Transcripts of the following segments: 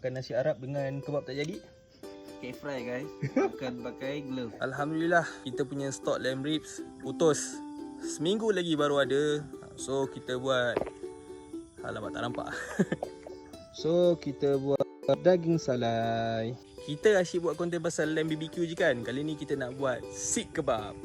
makan nasi Arab dengan kebab tak jadi. Okay, fry guys. Makan pakai glove. Alhamdulillah, kita punya stok lamb ribs putus. Seminggu lagi baru ada. So kita buat, alamak tak nampak. So kita buat daging salai. Kita asyik buat konten pasal lamb BBQ je kan. Kali ni kita nak buat seek kebab.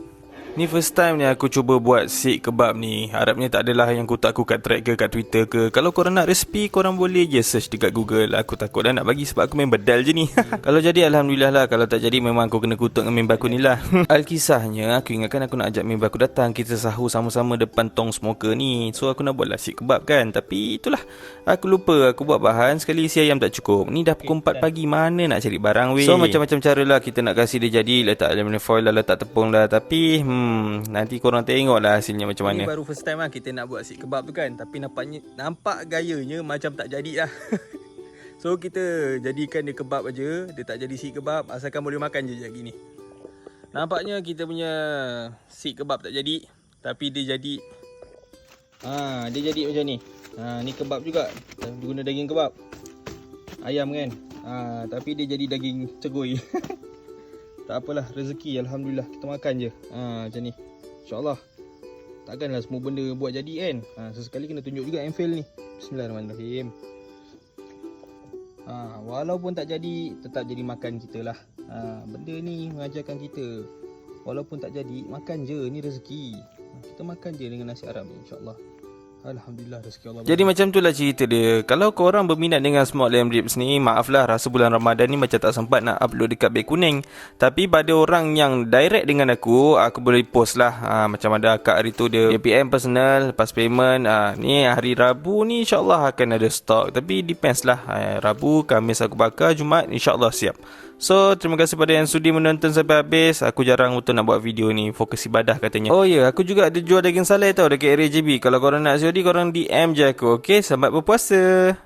Ni first time ni aku cuba buat seek kebab ni. Harapnya tak adalah yang kutuk aku kat thread ke kat Twitter ke. Kalau korang nak resipi, korang boleh je search dekat Google. Aku takut dah nak bagi sebab aku main bedal je ni. Kalau jadi Alhamdulillah lah. Kalau tak jadi memang aku kena kutuk dengan member aku ni lah. Alkisahnya aku ingatkan aku nak ajak member aku datang. Kita sahur sama-sama depan tong smoker ni. So aku nak buatlah seek kebab kan. Tapi itulah, aku lupa aku buat bahan. Sekali isi ayam tak cukup. Ni dah pukul 4 pagi, mana nak cari barang weh. So macam-macam cara lah kita nak kasih dia jadi. Letak aluminium foil lah, letak tepung lah. Tapi nanti korang tengok lah hasilnya macam mana. Ini baru first time lah kita nak buat seek kebab tu kan. Tapi nampak gayanya macam tak jadi lah. So kita jadikan dia kebab aja. Dia tak jadi seek kebab, asalkan boleh makan je gini. Nampaknya kita punya seek kebab tak jadi, tapi dia jadi. Dia jadi macam ni. Ni kebab juga. Guna daging kebab ayam kan. Tapi dia jadi daging cegoi. Tak apalah, rezeki Alhamdulillah, kita makan je. Macam ni, InsyaAllah. Takkanlah semua benda buat jadi kan. Sesekali kena tunjuk juga fail ni. Bismillahirrahmanirrahim. Walaupun tak jadi, tetap jadi makan kita lah. Benda ni mengajarkan kita, walaupun tak jadi, makan je, ni rezeki. Kita makan je dengan nasi Arab ni, insyaAllah. Alhamdulillah, rezeki Allah. Jadi macam tu lah cerita dia. Kalau korang berminat dengan smoked lamb ribs ni, maaflah rasa bulan Ramadan ni macam tak sempat nak upload dekat beg kuning. Tapi pada orang yang direct dengan aku boleh post lah. Macam ada akak hari tu dia PM personal, lepas payment. Ni hari Rabu ni insyaAllah akan ada stok. Tapi depends lah. Rabu, Khamis aku bakar, Jumaat insyaAllah siap. So, terima kasih pada yang sudi menonton sampai habis. Aku jarang untuk nak buat video ni, fokus ibadah katanya. Oh ya, aku juga ada jual daging salai tau dekat area JB. Kalau korang nak COD, korang DM je aku. Okay, selamat berpuasa.